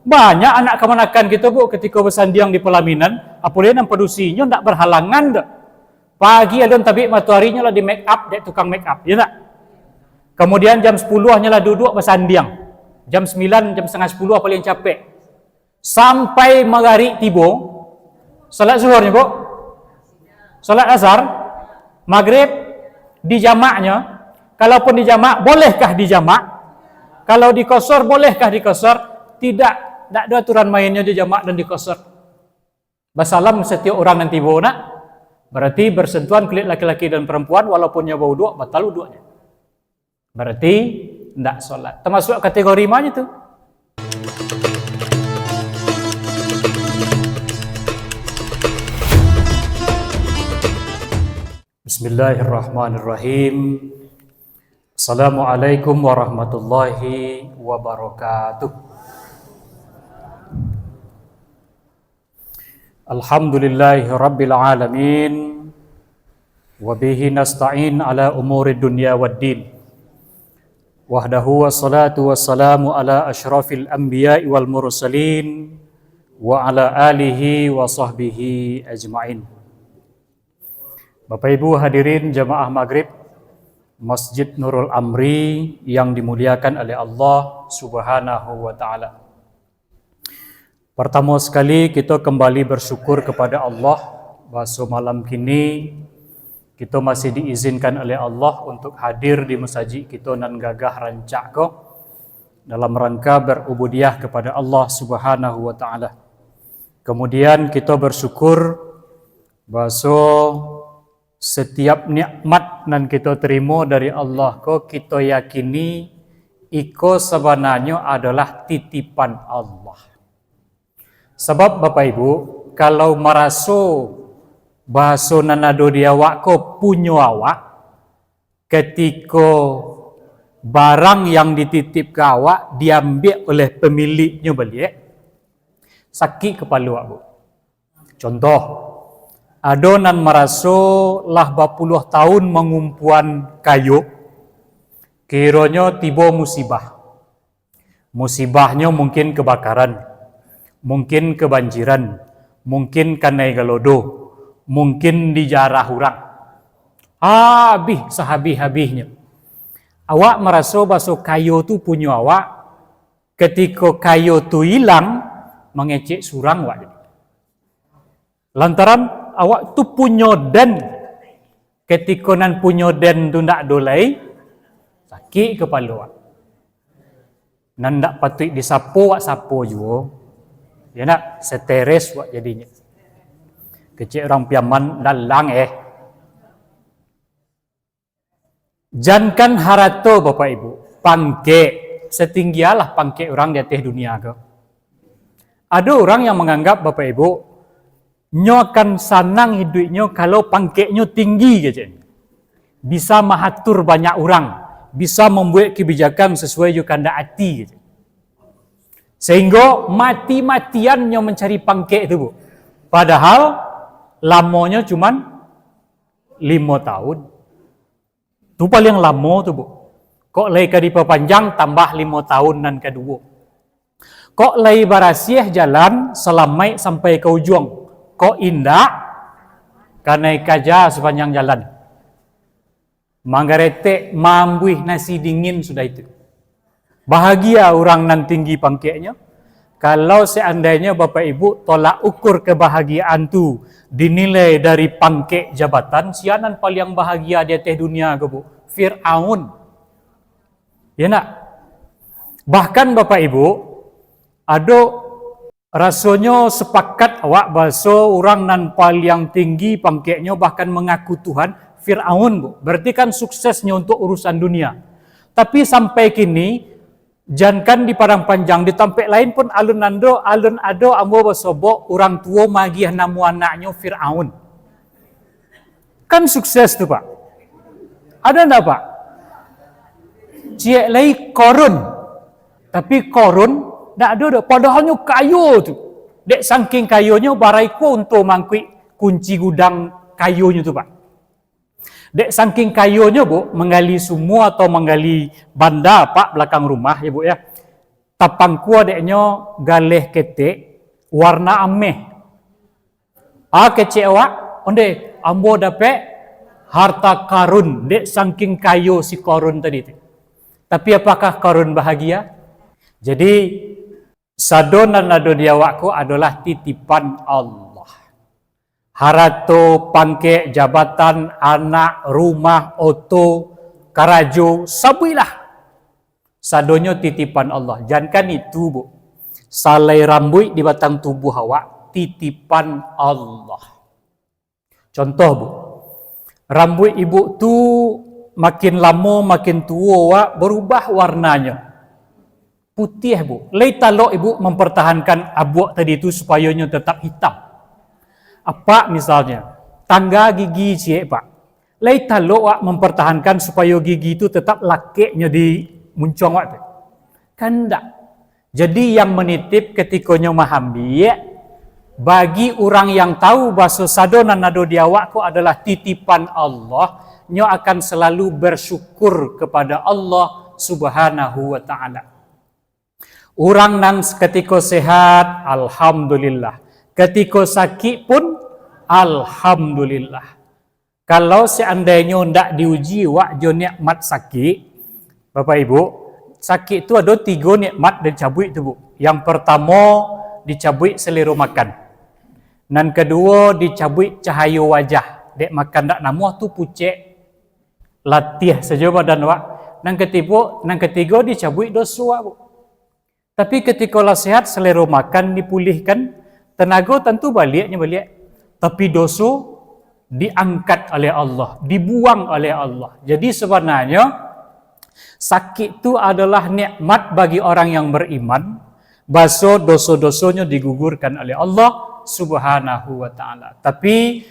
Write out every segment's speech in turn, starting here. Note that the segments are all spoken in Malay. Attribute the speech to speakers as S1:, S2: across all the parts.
S1: Banyak anak kemanakan kita bu ketika bersandiang di pelaminan, apalagi yang pedusinya tak berhalangan dah. Pagi alun tabik mataharinya lah di make up, dek tukang make up, ya tak? Kemudian jam 10 hanyalah duduk bersandiang. Jam 9, jam setengah 10 paling capek. Sampai maghrib tiba, salat zuhurnya bu, salat asar, maghrib di jamaknya. Kalaupun di jamak, bolehkah di jamak? Kalau di qasar, bolehkah di qasar? Tidak ada aturan mainnya di jamak dan di qasar. Basalam setiap orang nanti bawa nak, berarti bersentuhan kulit laki-laki dan perempuan walaupun nya bau dua, batal wudunya. Berarti tidak solat. Termasuk kategori mana itu? Bismillahirrahmanirrahim. Assalamualaikum warahmatullahi wabarakatuh. Alhamdulillahi rabbil alamin. Wabihi nasta'in ala umuri dunya waddin. Wahdahu wassalatu wassalamu ala ashrafil anbiya'i wal mursalin. Wa ala alihi wa sahbihi ajma'in. Bapak Ibu hadirin jamaah maghrib Masjid Nurul Amri yang dimuliakan oleh Allah Subhanahu wa Ta'ala. Pertama sekali kita kembali bersyukur kepada Allah bahwa malam kini kita masih diizinkan oleh Allah untuk hadir di masjid kita nan gagah rancak ko dalam rangka berubudiah kepada Allah Subhanahu wa Ta'ala. Kemudian kita bersyukur bahwa setiap nikmat nan kita terima dari Allah ko kita yakini iko sebenarnya adalah titipan Allah. Sebab Bapak Ibu, kalau merasa bahasa nanado dia awak ko punya awak, ketika barang yang dititip ke awak diambil oleh pemiliknya balik, sakit kepala awak bu. Contoh, ada nan merasa lah berpuluh tahun mengumpuan kayu, kiranya tiba musibah. Musibahnya mungkin kebakaran, mungkin kebanjiran, mungkin kanai galodo, mungkin dijarah orang. Habis sehabis-habisnya. Awak merasa bahasa kayu tu punya awak, ketika kayu tu hilang, mengecek surang awak. Lantaran awak tu punya den, ketika nan punya den tu ndak dolai, sakit kepala awak. Nan ndak patut disapu awak sapu juga. Ya nak, seteres buat jadinya. Kecil orang piaman dalang Jangan harato Bapak Ibu, pangke setinggialah pangke orang di atas dunia ke. Ada orang yang menganggap Bapak Ibu, nyo akan sanang hidupnya kalau pangkeknya tinggi saja. Bisa mengatur banyak orang, bisa membuat kebijakan sesuai juga kehendak hati gitu. Sehingga mati-matiannya mencari pangkek itu bu. Padahal lamanya cuman 5 tahun. Itu paling lama tu bu. Kok lay ka diperpanjang tambah 5 tahun nan kedua. Kok lay barasiah jalan selamai sampai ke ujung. Kok indah kanai kaja sepanjang jalan. Manggarete mambuih nasi dingin sudah itu. Bahagia orang nan tinggi pangkeknya. Kalau seandainya Bapak Ibu tolak ukur kebahagiaan tu dinilai dari pangkek jabatan, sianan paling bahagia di atas dunia ke bu? Fir'aun. Ya nak? Bahkan Bapak Ibu, ada rasanya sepakat awak bahasa orang nan paling tinggi pangkeknya bahkan mengaku Tuhan, Fir'aun bu. Berarti kan suksesnya untuk urusan dunia. Tapi sampai kini jangan di padang panjang di tempat lain pun alun ado ambo basobok orang tua magiah namu anaknya Fir'aun. Kan sukses tu Pak. Ada enggak Pak? Cik lagi Korun. Tapi Korun enggak ada dah. Padahalnya kayu tu. Dek saking kayunya baraiku untuk mangkui kunci gudang kayunya tu Pak. Dek saking kayunya bu, menggali sumur atau menggali banda Pak belakang rumah ya bu ya. tapang kuah deknya galeh ketek warna ameh. Kecek awak, onde ambo dapat harta karun, dek saking kayu si karun tadi tu. Tapi apakah karun bahagia? Jadi sadonan nado di awakku adalah titipan Allah. Harato, pangke, jabatan, anak, rumah, oto, karajo, sabuilah. Sadonyo titipan Allah. Jangan itu, Bu. Salai rambut di batang tubuh awak, titipan Allah. Contoh, Bu. Rambut ibu tu makin lama, makin tua, awak berubah warnanya. Putih, Bu. Lai talok ibu mempertahankan abuak tadi itu supaya tetap hitam. Apa misalnya? Tangga gigi cik, Pak. Lai talok awak mempertahankan supaya gigi itu tetap lakeknya di muncung awak tu. Kan tak? Jadi yang menitip ketikanya mahambi, bagi orang yang tahu bahasa sadonan nado di awakku adalah titipan Allah, nyo akan selalu bersyukur kepada Allah Subhanahu wa taala. Orang nan ketika sehat, alhamdulillah. Ketika sakit pun, alhamdulillah. Kalau seandainya ndak diuji wak jo nikmat sakit, Bapak Ibu, sakit itu ada 3 nikmat dicabut itu, Bu. Yang pertama dicabut selera makan. Dan kedua dicabut cahaya wajah. Dek makan dak namuh tu pucet latih saja badan wak. Dan ketiga dicabut dosa, Bu. Tapi ketika lah sehat, selera makan dipulihkan, tenaga tentu balik. Tapi dosa diangkat oleh Allah, dibuang oleh Allah. Jadi sebenarnya sakit itu adalah nikmat bagi orang yang beriman. Bahasa dosa-dosanya digugurkan oleh Allah Subhanahu wa taala. Tapi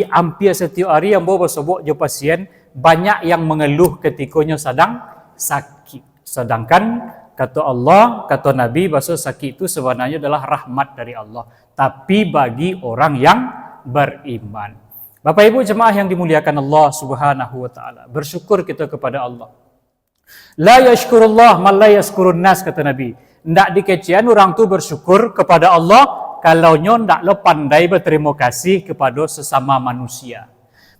S1: hampir setiap hari yang bawa sobok jo pasien, banyak yang mengeluh ketikanya sedang sakit. Sedangkan kata Allah, kata Nabi, bahasa sakit itu sebenarnya adalah rahmat dari Allah. Tapi bagi orang yang beriman. Bapak Ibu jemaah yang dimuliakan Allah Subhanahu wa taala, bersyukur kita kepada Allah. La yashkurullah man la yashkurun nas, kata Nabi. Ndak dikecian orang tu bersyukur kepada Allah kalau nyon ndak lo pandai berterima kasih kepada sesama manusia.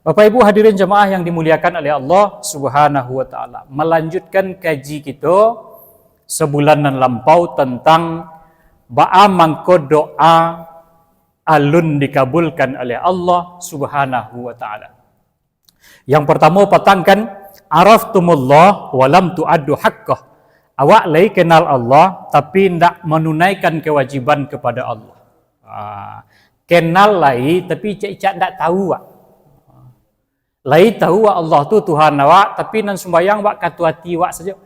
S1: Bapak Ibu hadirin jemaah yang dimuliakan oleh Allah Subhanahu wa taala, melanjutkan kaji kita sebulanan lampau tentang ba'a mangko doa alun dikabulkan oleh Allah Subhanahu wa taala. Yang pertama patangkan araftumullah wa lam tu'addu haqqah. Awak lai kenal Allah tapi ndak menunaikan kewajiban kepada Allah. Kenal lai tapi cak ndak tahu wak. Lai tahu wak Allah tu Tuhan awak tapi nan sembayang wak katu hati wak saja.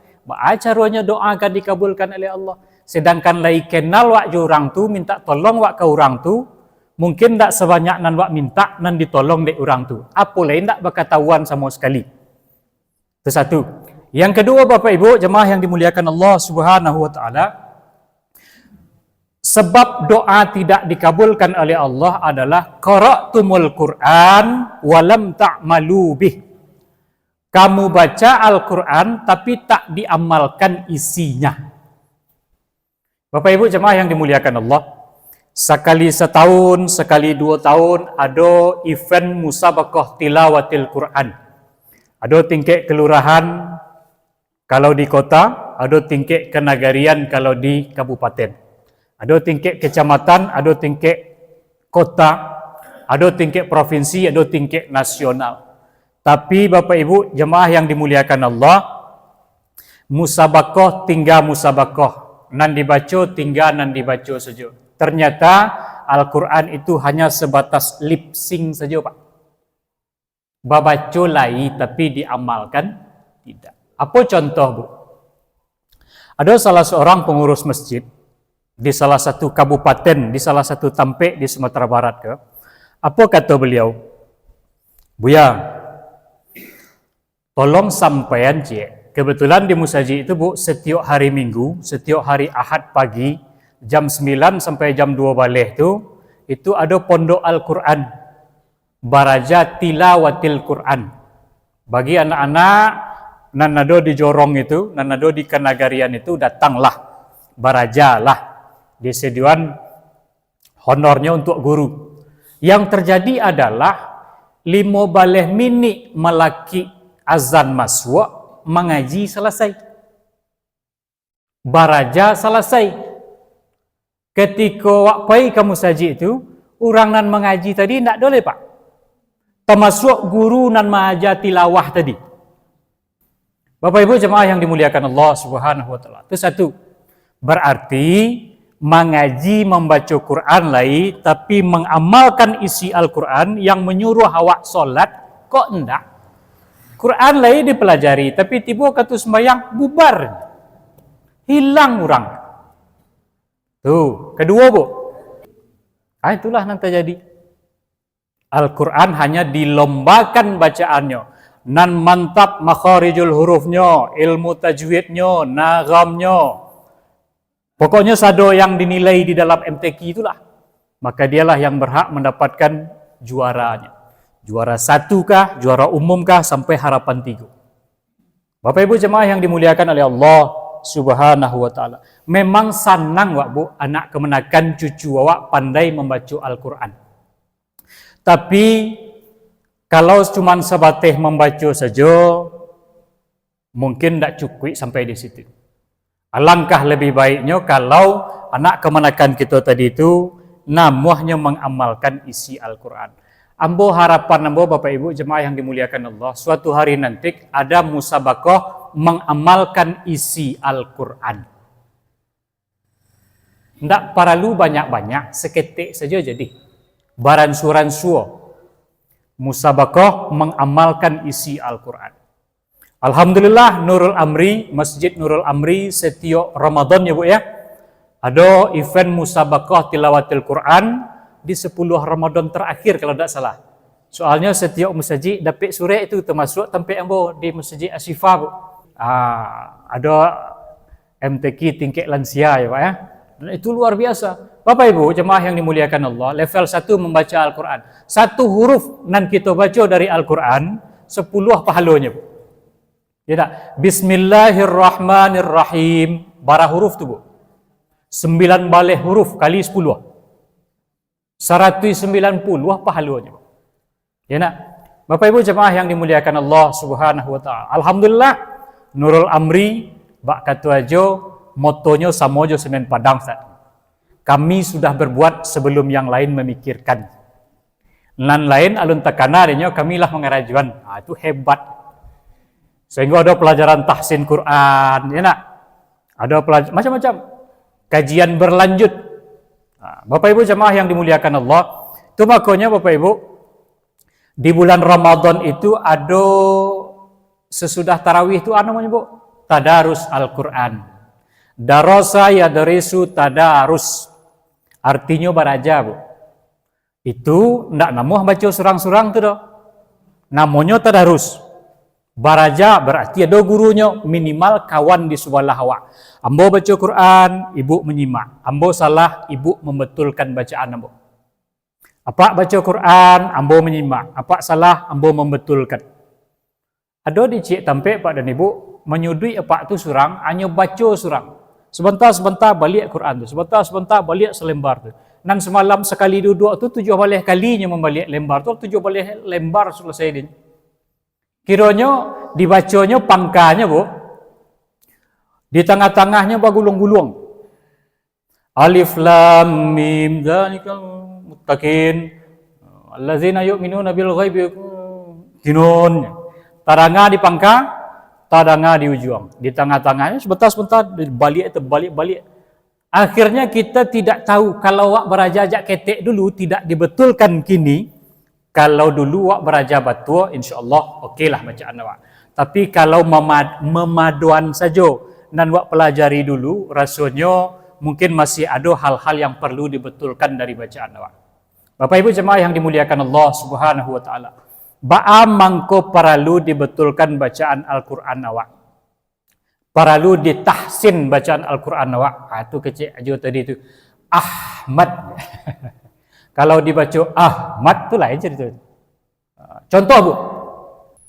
S1: Caranya doa akan dikabulkan oleh Allah. Sedangkan lai kenal wak je orang tu, minta tolong wak ke orang tu, mungkin tak sebanyak nan wak minta nan ditolong dek orang tu. Apa lain tak berketahuan sama sekali. Itu satu. Yang kedua Bapak Ibu jemaah yang dimuliakan Allah Subhanahu wa taala, sebab doa tidak dikabulkan oleh Allah adalah qara'tumul Qur'an wa lam ta'malu bih. Kamu baca Al-Quran tapi tak diamalkan isinya. Bapak Ibu jemaah yang dimuliakan Allah, sekali setahun, sekali 2 tahun ada event musabaqah tilawatil Quran. Ada tingkat kelurahan kalau di kota, ada tingkat kenagarian kalau di kabupaten. Ada tingkat kecamatan, ada tingkat kota, ada tingkat provinsi, ada tingkat nasional. Tapi Bapak Ibu jemaah yang dimuliakan Allah, musabaqah tinggal musabaqah, nan dibaca tinggal nan dibaca saja. Ternyata Al-Quran itu hanya sebatas lip sync saja, Pak. Babaca lai tapi diamalkan tidak. Apa contoh, Bu? Ada salah seorang pengurus masjid di salah satu kabupaten, di salah satu tampek di Sumatera Barat ke. Apa kata beliau? Buya, tolong sampaian cik. Kebetulan di Musaji itu, Bu, setiap hari Minggu, setiap hari Ahad pagi, jam 9 sampai jam 2 balik itu ada pondok Al-Quran. Baraja tilawatil Quran. Bagi anak-anak nan ada di Jorong itu, nan ada di Kenagarian itu, datanglah. barajalah. Disediakan honornya untuk guru. Yang terjadi adalah 15 minit melaki azan masuk, mengaji selesai. Baraja selesai. Ketika waktu kamu saji itu, orang nan mengaji tadi tidak boleh pak. Termasuk guru nan mengajar tilawah tadi. Bapak Ibu jemaah yang dimuliakan Allah Subhanahu wa taala. Itu satu. Berarti mengaji membaca Quran lain tapi mengamalkan isi Al-Quran yang menyuruh awak solat kok enggak. Quran lain dipelajari tapi tiba kata sembahyang bubar. Hilang orang. Tuh, kedua Bu. Itulah yang terjadi. Al-Quran hanya dilombakan bacaannya. Nan mantap makharijul hurufnya, ilmu tajwidnya, nagamnya. Pokoknya sado yang dinilai di dalam MTQ itulah. Maka dialah yang berhak mendapatkan juaranya. Juara 1 kah, juara umum kah, sampai harapan 3. Bapak Ibu jemaah yang dimuliakan oleh Allah Subhanahu wa taala. Memang senang wak Bu, anak kemenakan cucu awak pandai membaca Al-Quran. Tapi kalau cuma sebatas membaca saja, mungkin tidak cukup sampai di situ. Alangkah lebih baiknya kalau anak kemenakan kita tadi itu namuhnya mengamalkan isi Al-Quran. Ambo harapan ambo Bapak Ibu jemaah yang dimuliakan Allah, suatu hari nanti ada musabaqah mengamalkan isi Al-Quran. Tidak perlu banyak-banyak, seketik saja jadi. Baransuran-suo. Musabaqah mengamalkan isi Al-Quran. Alhamdulillah Nurul Amri, Masjid Nurul Amri setiap Ramadan ya Bu ya. Ada event musabaqah tilawatil Quran di 10 Ramadan terakhir kalau tidak salah. Soalnya setiap masjid dapat surat itu termasuk tempat ambo di Masjid Asyifa Bu. Ada MTQ tingkat lansia ya Pak ya. Dan itu luar biasa. Bapak Ibu jemaah yang dimuliakan Allah, level 1 membaca Al-Quran. Satu huruf nan kita baca dari Al-Quran 10 pahalanya Bu. Tidak. Bismillahirrahmanirrahim. Bara huruf tu Bu. 9 balik huruf kali 10. 190 pahalanya Bu. Ya nak. Bapak Ibu jemaah yang dimuliakan Allah Subhanahu wa taala. Alhamdulillah Nurul Amri bak kata aja motonya sama aja Semen Padang Ustaz. Kami sudah berbuat sebelum yang lain memikirkan. Nan lain alun takana adanya kamilah mengarajuan. Itu hebat. Sehingga ada pelajaran tahsin Quran, ya nak? Ada pelajaran macam-macam. Kajian berlanjut. Bapak Ibu jemaah yang dimuliakan Allah, itu makanya Bapak Ibu di bulan Ramadan itu ada sesudah tarawih itu namanya Bu, tadarus Al-Quran. Darasa yadarisu tadarus. Artinya baraja Bu. Itu ndak namuh baca surang-surang tu dah. Namanya tadarus. Baraja berarti ada gurunya, minimal kawan di sebelah awak. Ambo baca Quran, ibu menyimak. Ambo salah, ibu membetulkan bacaan ambo. Apa baca Quran, ambo menyimak. Apa salah, ambo membetulkan. Ada di cik tampe Pak dan Ibu menyudui apa tu surang, hanya baca surang. Sebentar-sebentar balik Quran tu, sebentar-sebentar balik selembar tu. Dan semalam sekali duduk tu 7 balik kalinya membalik lembar tu, 7 balik lembar selesai dia. Kiranya dibacanya pangkanya Bu. Di tengah-tengahnya bagulung-gulung. Alif lam mim dzalikal muttaqin allazina yu'minuna bil ghaibi kinun. Tadanga di pangka, tadanga di ujung. Di tengah-tengahnya sebentar-sebentar balik itu balik-balik. Akhirnya kita tidak tahu kalau wak berajajak ketek dulu tidak dibetulkan kini. Kalau dulu wak beraja batua, insyaAllah okeylah bacaan awak. Tapi kalau memaduan saja dan wak pelajari dulu, rasanya mungkin masih ada hal-hal yang perlu dibetulkan dari bacaan awak. Bapak Ibu jemaah yang dimuliakan Allah Subhanahu wa taala. Ba'a mangko perlu dibetulkan bacaan Al-Quran awak. Perlu ditahsin bacaan Al-Quran awak. Itu kecil aja tadi itu. Ahmad. Kalau dibaca Ahmad tu lain cerita. Contoh Bu.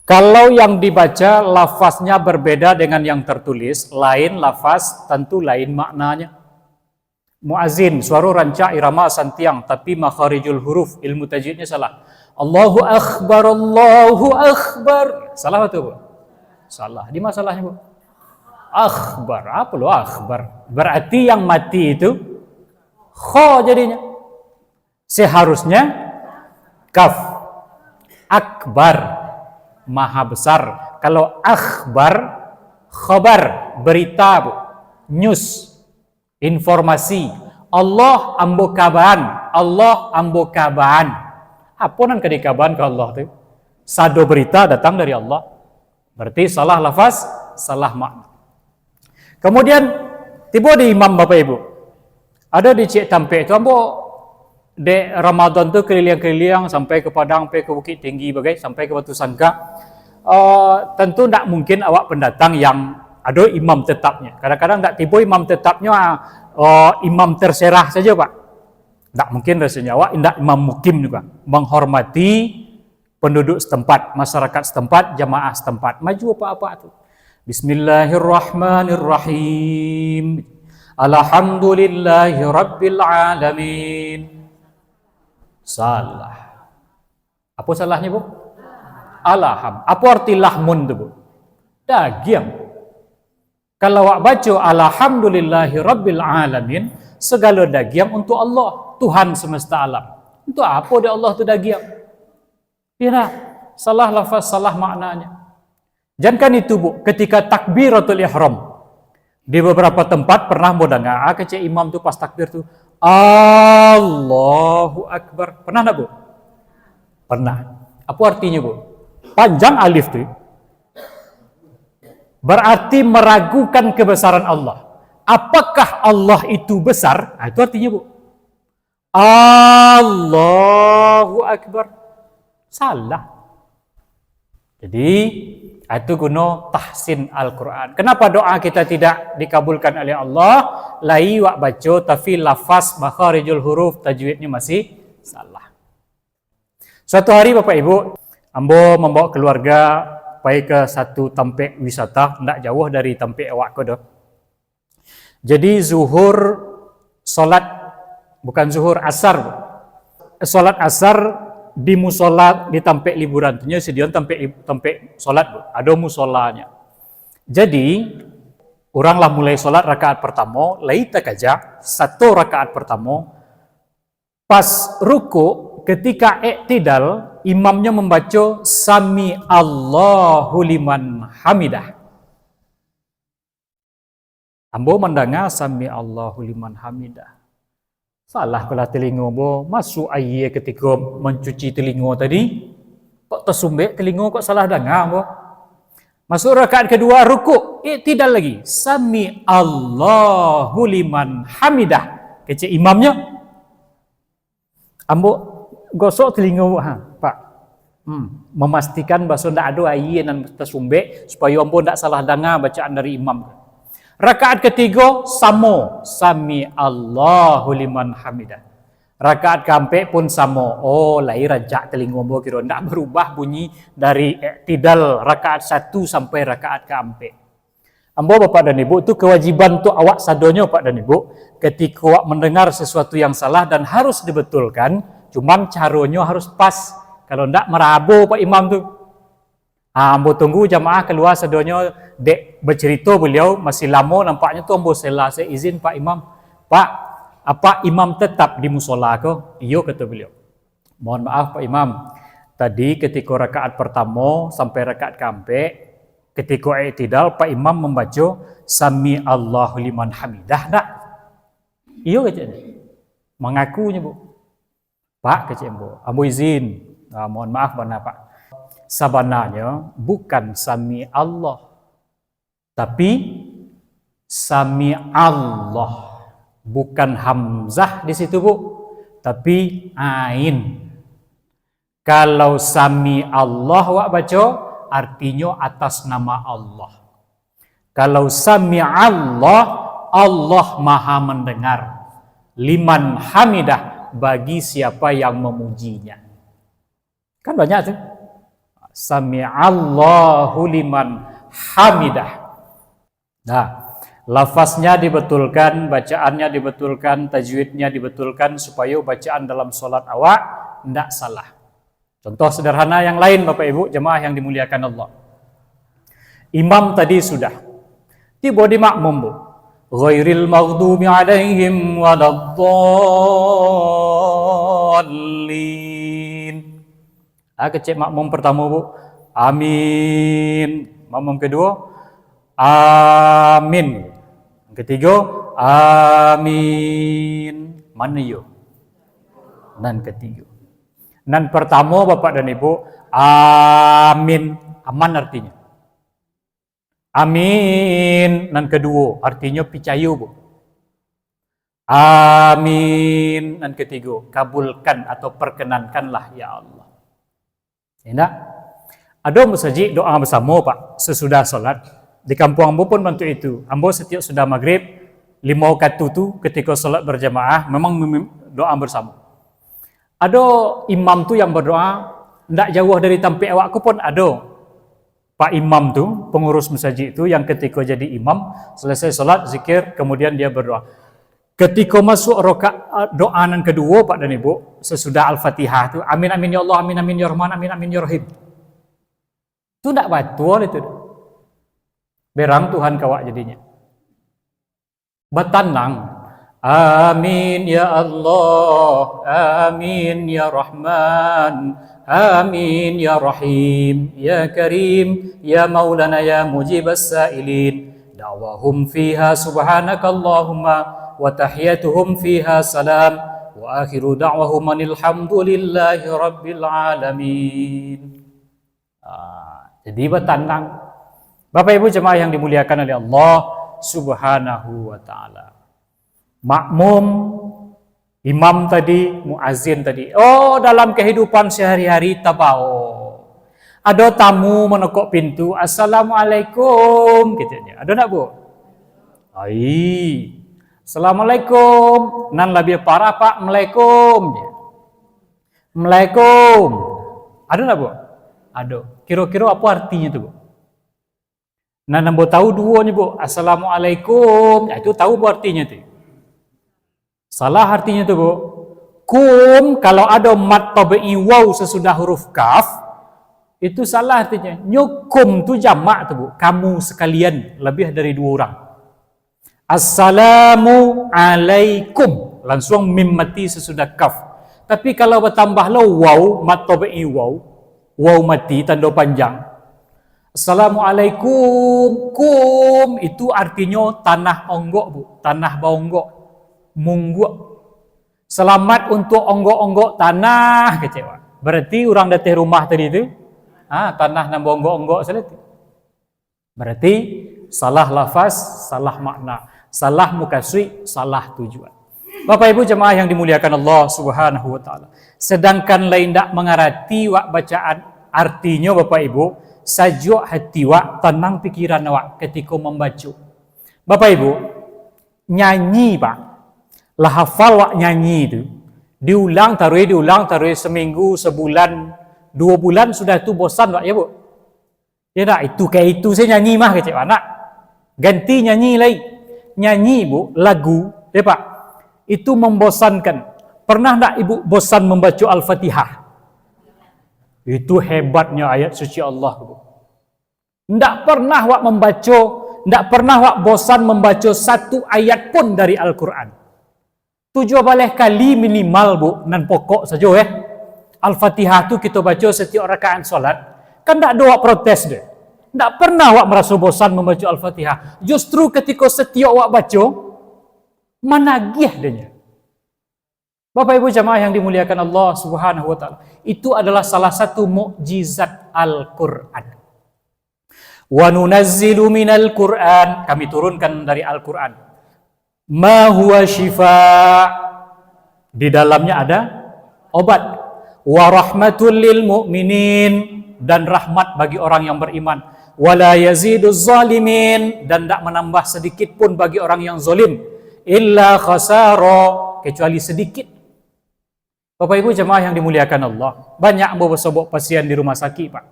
S1: Kalau yang dibaca lafaznya berbeda dengan yang tertulis, lain lafaz tentu lain maknanya. Muazin, suara rancak irama santiang tapi makharijul huruf, ilmu tajwidnya salah. Allahu akbar, Allahu akbar. Salah betul, Bu? Salah. Di masalahnya, Bu? Akhbar. Apa lo akhbar? Berarti yang mati itu kha jadinya. Seharusnya kaf. Akbar, maha besar. Kalau akhbar, khabar, berita, Bu. News, informasi. Allah ambo kaban. Allah ambo kaban. Apa nan kadi kaban ke Allah tu? Sado berita datang dari Allah. Berarti salah lafaz, salah makna. Kemudian tiba di imam Bapak Ibu. Ada di Cik Tampek tu ambo de Ramadan tu keliling-keliling sampai ke Padang, sampai ke Bukit Tinggi bagai, sampai ke Batu Sangka. Tentu tak mungkin awak pendatang yang ada imam tetapnya. Kadang-kadang tak tiba imam tetapnya imam terserah saja, Pak. Tak mungkin rasanya awak indak imam mukim juga. Menghormati penduduk setempat, masyarakat setempat, jamaah setempat. Maju apa-apa tu. Bismillahirrahmanirrahim. Alhamdulillahi rabbil alamin. Salah. Apa salahnya, Bu? Alham. Apa arti lahmun tu, Bu? Daging. Kalau awak baca alhamdulillahi rabbil alamin, segala daging untuk Allah, Tuhan semesta alam. Untuk apa dia Allah tu daging? Ya, salah lafaz, salah maknanya. Jangan itu, Bu, ketika takbiratul ihram. Di beberapa tempat pernah mau dengar kecik imam tu pas takbir tu Allahu Akbar. Pernah tak, Bu? Pernah. Apa artinya, Bu? Panjang alif tu berarti meragukan kebesaran Allah. Apakah Allah itu besar? Nah, itu artinya, Bu. Allahu Akbar. Salah. Jadi, itu guna tahsin Al-Quran. Kenapa doa kita tidak dikabulkan oleh Allah? Lai wak baca, tapi lafaz makharijul huruf tajwidnya masih salah. Suatu hari Bapak Ibu, ambo membawa keluarga pergi ke satu tempat wisata, tidak jauh dari tempat awak ke dah. Jadi zuhur, solat, bukan zuhur, asar. Solat asar di musola di tempat liburan tu nya sedian tempat solat, ada musolanya. Jadi oranglah mulai solat rakaat pertama, lai tak aja satu rakaat pertama pas ruku ketika i'tidal imamnya membaca sami Allahu liman hamidah. Ambo mendengar sami Allahu liman hamidah. Salah kala telinga bo, masuk air ketika mencuci telinga tadi. Kok tersumbek telinga, kok salah dengar bo. Masuk rakaat kedua rukuk, i'tidal lagi. Sami Allahu liman hamidah. Kecik imamnya. Ambo gosok telinga bo, Pak. Memastikan bahasa ndak ada air yang tersumbek supaya ambo ndak salah dengar bacaan dari imam. Rakaat ketiga sama, sami Allahu liman hamidah. Rakaat keempat pun sama. Oh, lai rajak telinga ambo kira ndak berubah bunyi dari i'tidal rakaat 1 sampai rakaat keempat. Ambo Bapak dan Ibu, itu kewajiban tu awak sadonyo Pak dan Ibu, ketika awak mendengar sesuatu yang salah dan harus dibetulkan, cuman caranya harus pas. Kalau ndak merabu Pak Imam tu. Ambo tunggu jamaah keluar sadonyo dek bercerita beliau masih lama nampaknya tu ambo saya izin Pak Imam. Pak, apa imam tetap di musola ke? Iyo kata beliau. Mohon maaf Pak Imam. Tadi ketika rakaat pertama sampai rakaat keempat, ketika i'tidal Pak Imam membaca sami Allahu liman hamidah tak? Iyo kata dia. Mengakunya, Bu. Pak kata ambo izin. Mohon maaf benar Pak. Sebenarnya bukan sami Allah, tapi sami Allah, bukan hamzah di situ, Bu, tapi ain. Kalau sami Allah wak baca artinya atas nama Allah. Kalau sami Allah, Allah Maha mendengar. Liman hamidah, bagi siapa yang memujinya. Kan banyak tuh. Sami Allahu liman hamidah. Nah, lafaznya dibetulkan, bacaannya dibetulkan, tajwidnya dibetulkan supaya bacaan dalam solat awak tidak salah. Contoh sederhana yang lain Bapak Ibu jemaah yang dimuliakan Allah. Imam tadi sudah, tiba di makmum bu, ghairil maghdubi alaihim waladdallin. Kecek makmum pertama bu, amin. Makmum kedua, amin. Yang ketiga, amin. Mana yo? Dan ketiga. Dan pertama Bapak dan Ibu, amin. Aman artinya. Amin. Dan kedua, artinya percaya bu. Amin. Dan ketiga, kabulkan atau perkenankanlah ya Allah. Enak? Ada masjid doa bersama Pak sesudah solat. Di kampung ambo pun bantu itu. Ambo setiap sudah maghrib 5 waktu tu ketika solat berjamaah memang doa bersama. Ada imam tu yang berdoa tidak jauh dari tempat awakku pun ada. Pak imam tu, pengurus masjid tu yang ketika jadi imam, selesai solat zikir, kemudian dia berdoa. Ketika masuk rakaat doa yang kedua Pak dan Ibu, sesudah Al-Fatihah tu, amin amin ya Allah, amin amin ya Rahman, amin amin ya Rahim. Itu tidak betul itu. Berang Tuhan kawak jadinya. Bertanang. Amin ya Allah, amin ya Rahman, amin ya Rahim, ya Karim, ya Maulana ya Mujibas Sa'ilin. Da'wahum fiha subhanakallahumma wa tahiyatuhum fiha salam wa akhiru da'wahum alhamdulillahi rabbil alamin. Jadi bertandang. Bapak Ibu jemaah yang dimuliakan oleh Allah Subhanahu wa taala. Makmum, imam tadi, muazzin tadi. Oh, dalam kehidupan sehari-hari tabao. Ada tamu menokok pintu, assalamualaikum katanya. Ada tak bu? Ai. Assalamualaikum. Nan lebih parah Pak, Assalamualaikum. Assalamualaikum. Ada tak bu? Ada. Kira-kira apa artinya tu bu? Nan nambo tahu duanya bu, assalamualaikum. Itu tahu bu artinya tu. Salah artinya tu bu. Kum kalau ada mat tabi'i waw sesudah huruf kaf, itu salah artinya. Nyukum tu jamak tu bu. Kamu sekalian, lebih dari 2 orang. Assalamu alaikum. Langsung mim mati sesudah kaf. Tapi kalau bertambahlah waw, mat tabi'i waw, waw mati tanda panjang. Assalamualaikum. Kum itu artinya tanah onggok bu. Tanah baonggok. Mungguk. Selamat untuk onggok-onggok tanah kecewa. Berarti orang datang rumah tadi itu tanah nambah onggok-onggok selesai. Berarti salah lafaz, salah makna, salah mukasri, salah tujuan. Bapak Ibu jemaah yang dimuliakan Allah Subhanahu wa taala. Sedangkan lain tak mengarti wak bacaan artinya Bapak Ibu, sajuk hati wak, tenang pikiran wak ketika membaca. Bapak Ibu, nyanyi Pak. Lah hafal wak nyanyi itu diulang taruh seminggu, sebulan, 2 bulan sudah itu bosan wak ya bu. Ya tak itu kayak itu saya nyanyi mah kecik anak. Ganti nyanyi lagi. Nyanyi bu lagu ya Pak. Itu membosankan. Pernah tak ibu bosan membaca Al-Fatihah? Itu hebatnya ayat suci Allah bu. Tidak pernah wak membaca, tidak pernah wak bosan membaca 1 ayat pun dari Al-Quran. 7 balih kali minimal bu, nan pokok saja Al-Fatihah tu kita baca setiap rakaat solat. Kan tak ada wak protes deh. Tak pernah wak merasa bosan membaca Al-Fatihah. Justru ketika setiap wak baca, menagih denya. Bapak Ibu jamaah yang dimuliakan Allah Subhanahu wa taala. Itu adalah salah satu mukjizat Al-Qur'an. Wa nunazzilu minal Qur'an, kami turunkan dari Al-Qur'an. Ma huwa shifa, di dalamnya ada obat. Wa rahmatul lil mu'minin, dan rahmat bagi orang yang beriman. Wala yaziduz zalimin, dan tak menambah sedikit pun bagi orang yang zalim. Illa khasara, kecuali sedikit. Bapak Ibu jemaah yang dimuliakan Allah, banyak beberapa pasien di rumah sakit Pak,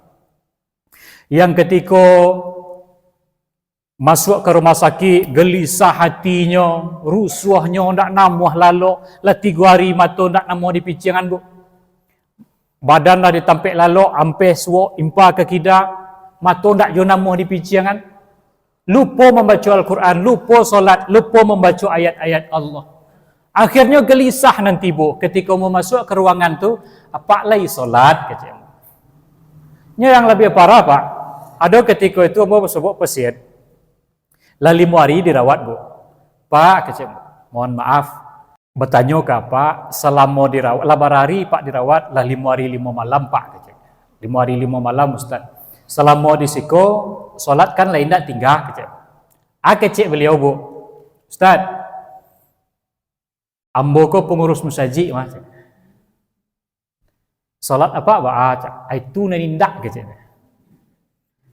S1: yang ketika Masuk ke rumah sakit, gelisah hatinya, rusuhnya, ndak namuh lalu, lah 3 hari mata ndak namuh di picingan bu. Badan dah ditampik lalu, ampe suak, impa ke kida, mata ndak jo namuh di picingan. Lupa membaca Al-Quran, lupa solat, lupa membaca ayat-ayat Allah. Akhirnya gelisah nanti bu, ketika mau masuk ke ruangan tu, apa lagi solat kecil. Yang lebih parah pak, ada ketika itu mau sebut pasien. Lah 5 hari dirawat bu. Pak kecil, mohon maaf, bertanya ke apa, selama dirawat, lah hari pak dirawat, lah 5 hari 5 malam pak kecil. 5 hari 5 malam Ustaz. Selama di siko, solat kan lain tak tinggal kecil. Kecil beliau bu, Ustaz, ambo ko pengurus musaji mas. Solat apa baca? Itu nanindak kecil.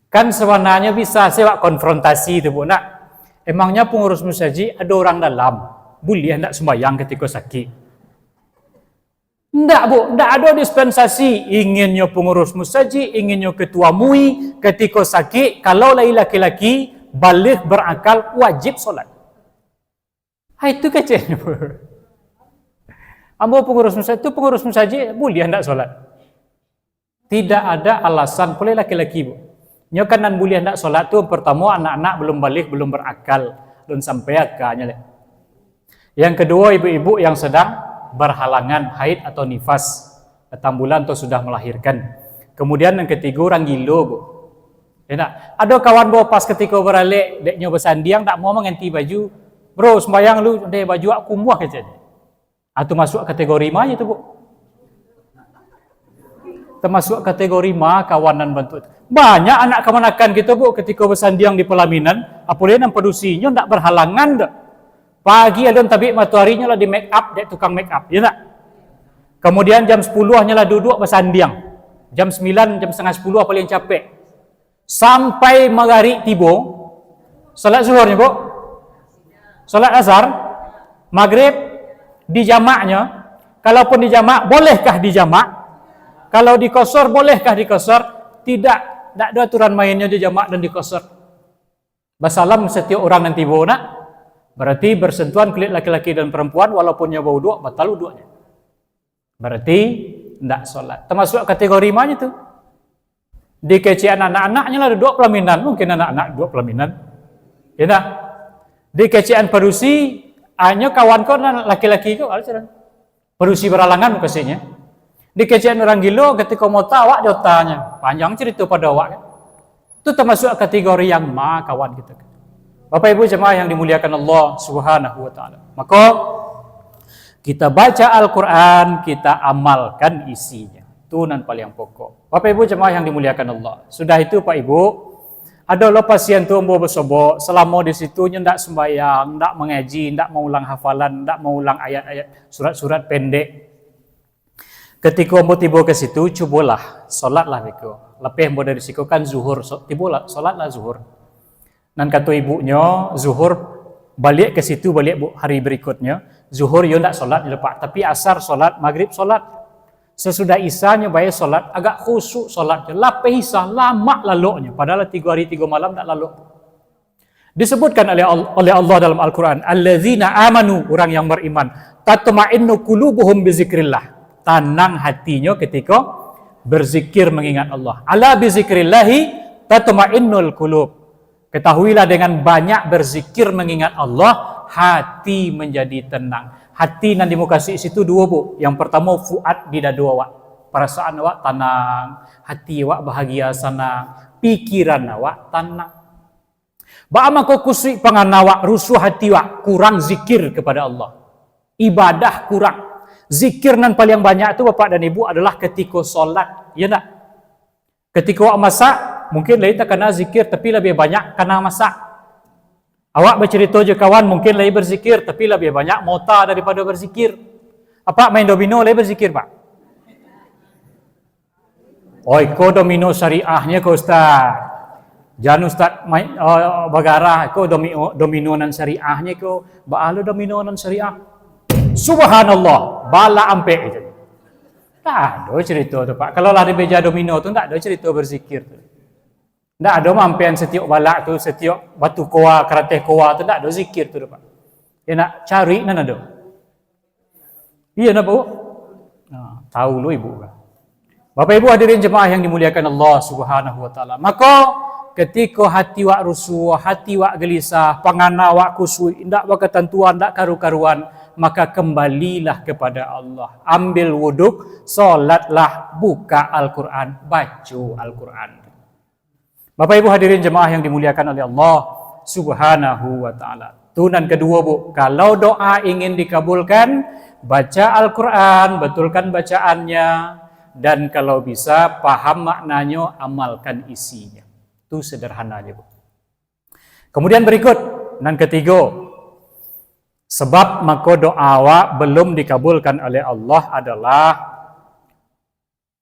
S1: Kan sebenarnya bisa saya konfrontasi itu bu nak. Emangnya pengurus musaji ada orang dalam, boleh hendak sembahyang ketika sakit? Enggak bu, enggak ada dispensasi. Inginnya pengurus musaji, inginnya ketua MUI, ketika sakit, kalau laki-laki, balik berakal, wajib solat. Itu kecil bu. Ambo pengurus musaji, boleh hendak solat. Tidak ada alasan, boleh laki-laki bu. Nyokanan boleh hendak solat tu pertama anak-anak belum balik, belum berakal, belum sampai akalnya. Yang kedua ibu-ibu yang sedang berhalangan haid atau nifas, datang bulan atau sudah melahirkan. Kemudian yang ketiga orang gila bu. Ya, ada kawan bawa pas ketika beralik, deknya bersandiang tak mau mengganti baju. Bro sembayang lu, deh baju aku muah aja. Atau masuk kategori mana tu bu? Termasuk kategori ma kawanan bantu. Banyak anak kemanakan kita bu ketika bersandiang di pelaminan, apalagi yang produksinya tak berhalangan dah. Pagi ada tabik mataharinya lah di make up, dek tukang make up, ya tak? Kemudian jam 10-nya lah duduk bersandiang. Jam 9, jam setengah 10 paling capek. Sampai maghrib tiba, salat zuhurnya bu, salat asar, maghrib di jamaknya. Kalaupun di jamak, bolehkah di jamak? Kalau di qasar, bolehkah di qasar? Tidak, tak ada aturan mainnya di jamak dan di qasar. Basalam setiap orang nanti bau nak, berarti bersentuhan kulit laki-laki dan perempuan walaupun bau dua, batal wudunya. Berarti tidak solat. Termasuk kategori mana itu? Di kecian anak-anaknya lah dua pelaminan, mungkin anak-anak dua pelaminan. Ya tak? Di kecian perusi, hanya kawan kau laki-laki kau, perusi beralangan kasihnya. Di kecian orang gila ketika mau tahu awak dia tanya, panjang cerita pada awak kan? Itu termasuk kategori yang ma kawan kita. Bapak Ibu jemaah yang dimuliakan Allah Subhanahu wa taala. Maka kita baca Al-Qur'an, kita amalkan isinya. Itu nan paling pokok. Bapak Ibu jemaah yang dimuliakan Allah. Sudah itu Pak Ibu, ada lo pasien tu ambo bersobok, selama di situ ndak sembahyang, ndak mengaji, ndak mengulang hafalan, ndak mengulang ayat-ayat surat-surat pendek. Ketika ambo tiba ke situ, cubalah solatlah beko. Lepas ambo dari situ kan zuhur, tibalah solatlah zuhur. Dan kata ibunya, zuhur balik ke situ, balik hari berikutnya, zuhur yo ndak solat lepas, tapi asar solat, maghrib solat. Sesudah isanya bayar solat, agak khusyuk solatnya. Lepas isya lama lalunya, padahal 3 hari 3 malam tak lalu. Disebutkan oleh Allah dalam Al-Quran, allazina amanu, orang yang beriman, tatma'innu qulubuhum bizikrillah. Tenang hatinya ketika berzikir mengingat Allah. Ala bizikrillahi tatma'innul qulub. Ketahuilah dengan banyak berzikir mengingat Allah, hati menjadi tenang. Hati yang dimukasi situ dua bu. Yang pertama fuad di dada awak. Perasaan awak tenang, hati awak bahagia senang, pikiran awak tenang. Ba'ama kau kusui pangan awak, rusuh hati awak, kurang zikir kepada Allah. Ibadah kurang. Zikir nan paling banyak itu Bapak dan Ibu adalah ketika solat, ya tak? Ketika awak masak, mungkin lain tak kena zikir, tapi lebih banyak kena masak. Awak bercerita je kawan, mungkin lain berzikir, tapi lebih banyak mota daripada berzikir. Apa main domino lain berzikir Pak? Oi, ko domino syariahnya ko Ustaz. Jangan Ustaz main bagarah, ko domino nan syariahnya ko, baalu domino nan syariah. Subhanallah, bala ampe itu. Tak ada cerita tu Pak. Kalau lah di meja domino tu tak ada cerita berzikir tu. Tak ada mampian setiap balak tu, setiap batu koa, keratih koa tu, tak ada zikir tu dapat. Dia nak cari, mana ada. Iya nak bu? Tahu lu ibu. Bapak ibu hadirin jemaah yang dimuliakan Allah Subhanahu wa taala. Maka ketika hati wak rusuh, hati wak gelisah, pangana wak kusui, ndak berketentuan, ndak karu-karuan, maka kembalilah kepada Allah. Ambil wuduk, solatlah, buka Al-Quran, baca Al-Quran. Bapak ibu hadirin jemaah yang dimuliakan oleh Allah Subhanahu wa taala. Tunan kedua bu, kalau doa ingin dikabulkan, baca Al-Quran, betulkan bacaannya, dan kalau bisa paham maknanya, amalkan isinya. Itu sederhananya bu. Kemudian berikut, dan ketiga, sebab maka doa awak belum dikabulkan oleh Allah adalah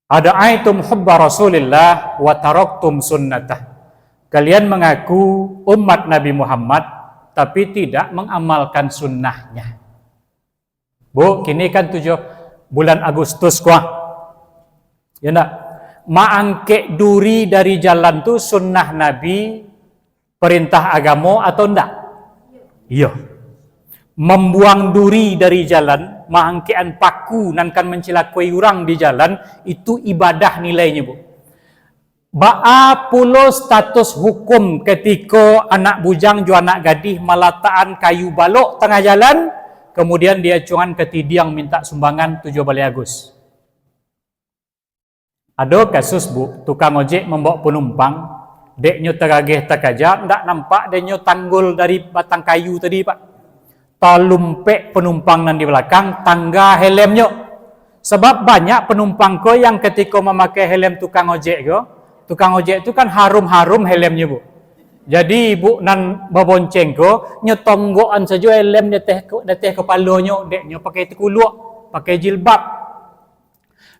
S1: ada'aitum hubba Rasulillah wa taraktum sunnatah. Kalian mengaku umat Nabi Muhammad tapi tidak mengamalkan sunnahnya. Bu, kini kan 7 bulan Agustus kuah. Ya enggak? Maangke duri dari jalan tu sunnah Nabi, perintah agama atau enggak? Iya. Membuang duri dari jalan, maangkean paku nan kan mencelakai orang di jalan, itu ibadah nilainya bu. Ba'a pulo status hukum ketika anak bujang ju anak gadih melataan kayu balok tengah jalan, kemudian dia cuman ketidiang minta sumbangan 7 balai Agus. Ada kasus bu, tukang ojek membawa penumpang, deknya teragih terkajak, ndak nampak deknya tanggul dari batang kayu tadi pak. Talumpek penumpang nan di belakang, tangga helmnya. Sebab banyak penumpang ko yang ketika memakai helm tukang ojek ko, tukang ojek itu kan harum-harum helmnya bu. Jadi ibu nan babonceng ko, nyetonggoan saja helm deteh kepalanya, deknya pakai tikuluk, pakai jilbab.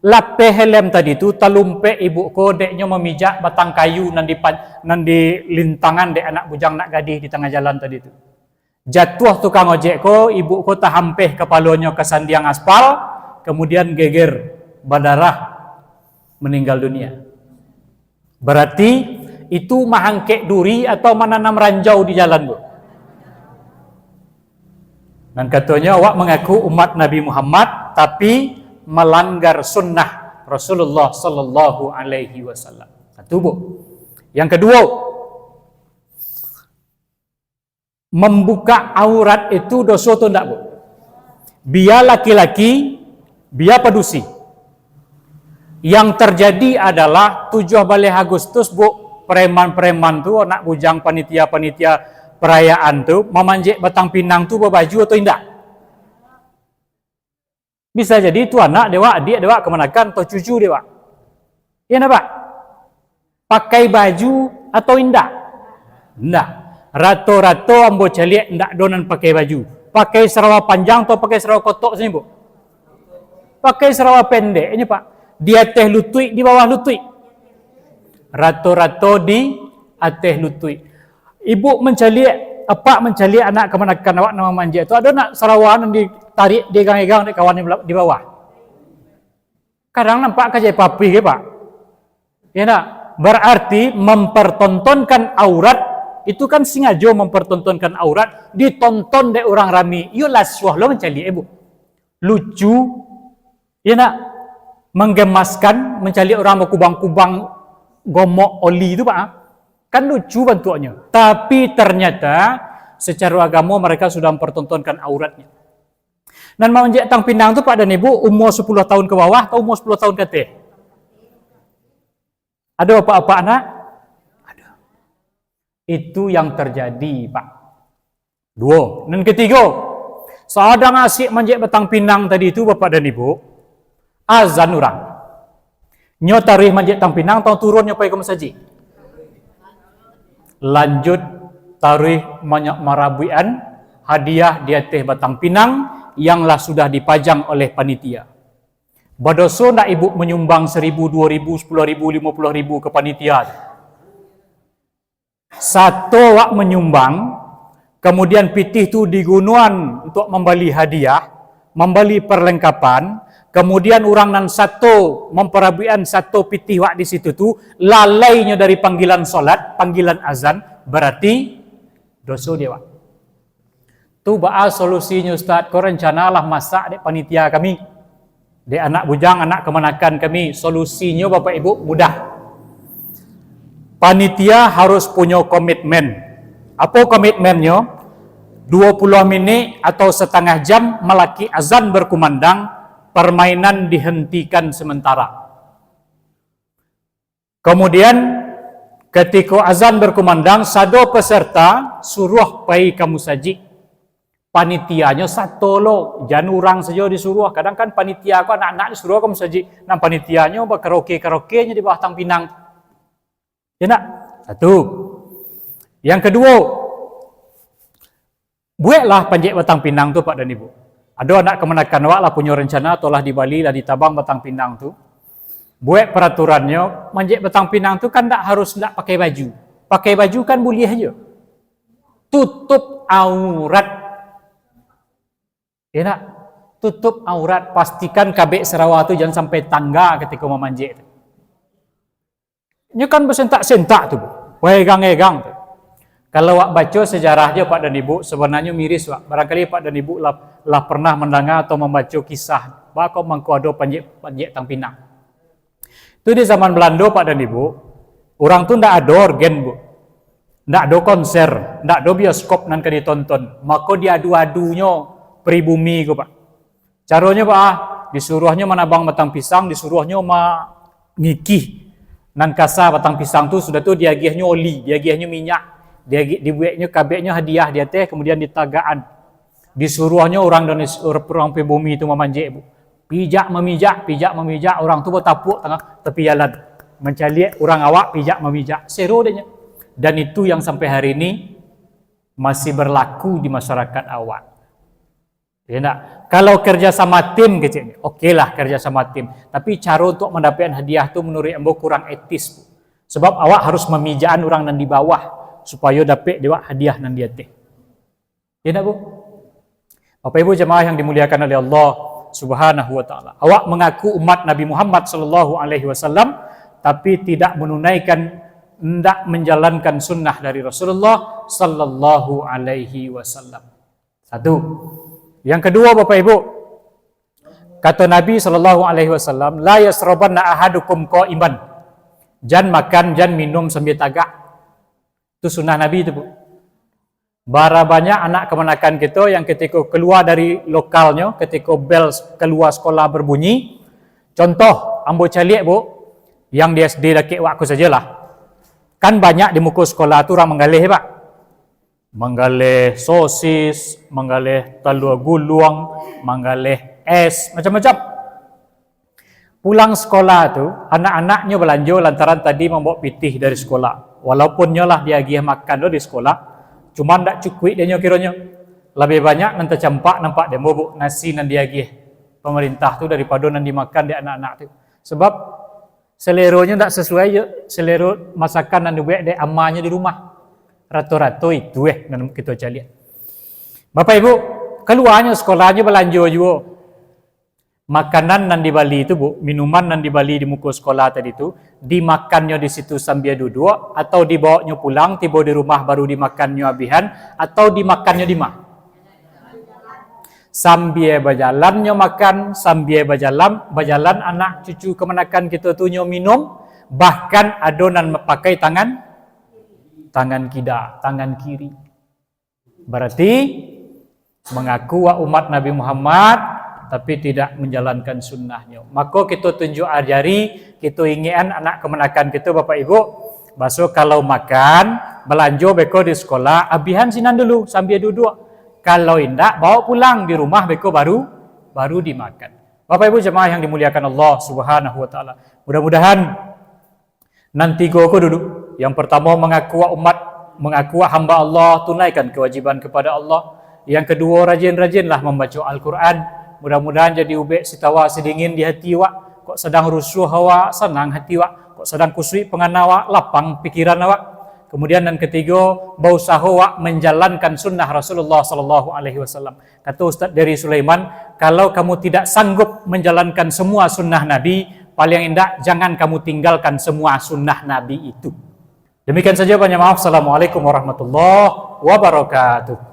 S1: Lapeh helm tadi tu talumpek ibu ko, deknya memijak batang kayu nan di lintangan dek anak bujang nak gadih di tengah jalan tadi tu. Jatuh tukang ojek ko, ibu ko tahampeh kepalanya ke sandiang aspal, kemudian geger, berdarah, meninggal dunia. Berarti itu mahangkek duri atau menanam ranjau di jalan bu. Dan katanya awak mengaku umat Nabi Muhammad tapi melanggar sunnah Rasulullah sallallahu alaihi wasallam. Satu bu. Yang kedua, membuka aurat itu dosa atau enggak bu? Biar laki-laki, biar pedusi. Yang terjadi adalah 7 balai Agustus bu, preman-preman tu, anak bujang panitia-panitia perayaan tu, memanjik batang pinang tu berbaju atau enggak? Bisa jadi itu anak dewa, adik dewa, kemanakan, atau cucu dewa. Ya nampak? Pakai baju atau enggak? Enggak. Rato-rato ambo caliak ndak donan pakai baju. Pakai serawak panjang atau pakai serawak kotok sini bu? Pakai serawak pendek ini pak. Di atas lutut, di bawah lutut. Rato-rato di atas lutut. Ibu mencaliak, apa mencaliak anak kemanakan awak nama manja itu ada nak serawan yang ditarik digang-gang di kawan di bawah. Kadang nampak kerja papi ke pak? Ya nak, berarti mempertontonkan aurat. Itu kan sengaja mempertontonkan aurat, ditonton dek orang ramai. Iyalah suah lo mencari ibu. Lucu, ya nak, menggemaskan, mencari orang berkubang-kubang gomok oli itu pak. Kan lucu bentuknya. Tapi ternyata secara agama mereka sudah mempertontonkan auratnya. Dan menjak tang pinang itu pak dan ibu umur 10 tahun ke bawah atau umur 10 tahun ke atas? Ada apa-apa anak? Itu yang terjadi pak. 2. Dan ketiga, seadang asyik manjak batang pinang tadi itu bapak dan ibu, azan orang. Nyo tarikh manjak tang pinang tahun turun nyo pergi ke masjid. Lanjut tarikh manyak marabuian hadiah di atas batang pinang yanglah sudah dipajang oleh panitia. Badoso nak ibu menyumbang 1.000, 2.000, 10.000, 50.000 ke panitia. Satu wak menyumbang, kemudian pitih tu digunuan untuk membeli hadiah, membeli perlengkapan, kemudian orang nan satu memperabian satu pitih wak di situ tu, lalainya dari panggilan solat, panggilan azan, berarti dosa dia wak. Tu baal solusinya Ustaz, kau rencanalah masak dek panitia kami, dek anak bujang, anak kemanakan kami. Solusinya Bapak Ibu mudah. Panitia harus punya komitmen. Apa komitmennya? 20 menit atau setengah jam melaki azan berkumandang, permainan dihentikan sementara. Kemudian ketika azan berkumandang, sado peserta suruh pai kamu saji. Panitianya satu lo, jangan orang saja disuruh. Kadang kan panitia aku anak-anak disuruh kamu saji. Nah panitianya karaoke-karaokenya di bawah Tang Pinang. Ya nak? Satu. Yang kedua, buatlah panjek Batang Pinang tu Pak dan Ibu. Ada anak kemenakan wak lah punya rencana tolah di Bali lah di Tabang Batang Pinang tu. Buat peraturannya, panjek Batang Pinang tu kan tak harus nak pakai baju. Pakai baju kan boleh aja. Tutup aurat. Ya nak? Tutup aurat, pastikan kabek Sarawak tu jangan sampai tangga ketika memanjek tu. Ini kan bersentak-sentak tu, wegang-wegang tu. Kalau wak baca sejarah dia Pak dan Ibu, sebenarnya miris wak. Barangkali Pak dan Ibu lah pernah mendengar atau membaca kisah bakau mangko ada panjek Tang Pinang. Itu di zaman Belanda Pak dan Ibu, orang tu ndak ada organ Bu. Ndak ada konser, ndak ada bioskop nan kadi tonton. Maka dia adu-adunya pribumi ku Pak. Caranya Pak, disuruhnya menabang batang pisang, disuruhnya ngikih nan kasa batang pisang tu, sudah tu diagihnya oli, diagihnya minyak. Dia dibuatnya kabeknya hadiah dia teh, kemudian ditagaan. Disuruhnya orang pribumi itu memanjek Bu. Pijak memijak, orang tu bertapuk tengah tepi jalan. Mencari orang awak pijak memijak. Seru dia. Dan itu yang sampai hari ini masih berlaku di masyarakat awak. Ya tak? Kalau kerja sama tim kecil, okeylah kerja sama tim. Tapi cara untuk mendapatkan hadiah tu menurut Ambo kurang etis Bu. Sebab awak harus memijaan orang yang di bawah supaya dapat dia hadiah nan dia teh. Ya tak Bu? Bapak Ibu jemaah yang dimuliakan oleh Allah Subhanahu wa taala. Awak mengaku umat Nabi Muhammad sallallahu alaihi wasallam tapi tidak menunaikan, hendak menjalankan sunnah dari Rasulullah sallallahu alaihi wasallam. Satu. Yang kedua Bapak Ibu, kata Nabi sallallahu alaihi wasallam, la yasrabanna ahadukum qaiman. Jangan makan, jangan minum sambil tagak. Itu sunnah Nabi itu Bu. Bara banyak anak kemenakan kita yang ketika keluar dari lokalnya, ketika bel keluar sekolah berbunyi, contoh ambo caliak Bu, yang di SD dakik waktu sajalah. Kan banyak di muka sekolah tu orang menggalih Pak. Menggalih sosis, menggalih telur gulung, menggalih es, macam-macam. Pulang sekolah tu, anak-anaknya belanja lantaran tadi membawa pitih dari sekolah. Walaupun nyolah dia gih makan di sekolah, cuma ndak cukup dia kiranya. Lebih banyak nanti campak nampak demo Bu nasi nan dia gih pemerintah tu daripada nan dimakan di anak-anak tu. Sebab seleronya ndak sesuai je selero masakan nan dibuat di amanya di rumah. Rata-rata itu nan kita cari. Bapak Ibu, keluarnya sekolahnya belanja juga. Makanan nan di Bali itu Bu, minuman nan di Bali di muka sekolah tadi itu, dimakannya di situ sambil duduk, atau dibawanya pulang, tiba di rumah baru dimakannya abihan, atau dimakannya di mana? Sambil berjalannya makan, sambil berjalan anak cucu kemenakan kita tu nyo minum, bahkan adonan pakai tangan kida, tangan kiri. Berarti mengaku umat Nabi Muhammad tapi tidak menjalankan sunnahnya. Maka kita tunjuk ajari, kita ingin anak kemenakan kita Bapak Ibu, bahasa kalau makan, belanja beko di sekolah, abihan sinan dulu sambil duduk. Kalau indak, bawa pulang di rumah beko baru dimakan. Bapak Ibu jemaah yang dimuliakan Allah Subhanahu wa taala. Mudah-mudahan nanti aku dulu. Yang pertama mengaku hamba Allah, tunaikan kewajiban kepada Allah. Yang kedua rajin-rajinlah membaca Al-Quran. Mudah-mudahan jadi ubek sitawa sedingin di hati awak. Kok sedang rusuh awak, senang hati awak. Kok sedang kusui pengan awak, lapang pikiran awak. Kemudian yang ketiga, berusaha menjalankan sunnah Rasulullah sallallahu alaihi wasallam. Kata Ustaz dari Sulaiman, kalau kamu tidak sanggup menjalankan semua sunnah Nabi, paling indah jangan kamu tinggalkan semua sunnah Nabi itu. Demikian saja, banyak maaf. Assalamualaikum warahmatullahi wabarakatuh.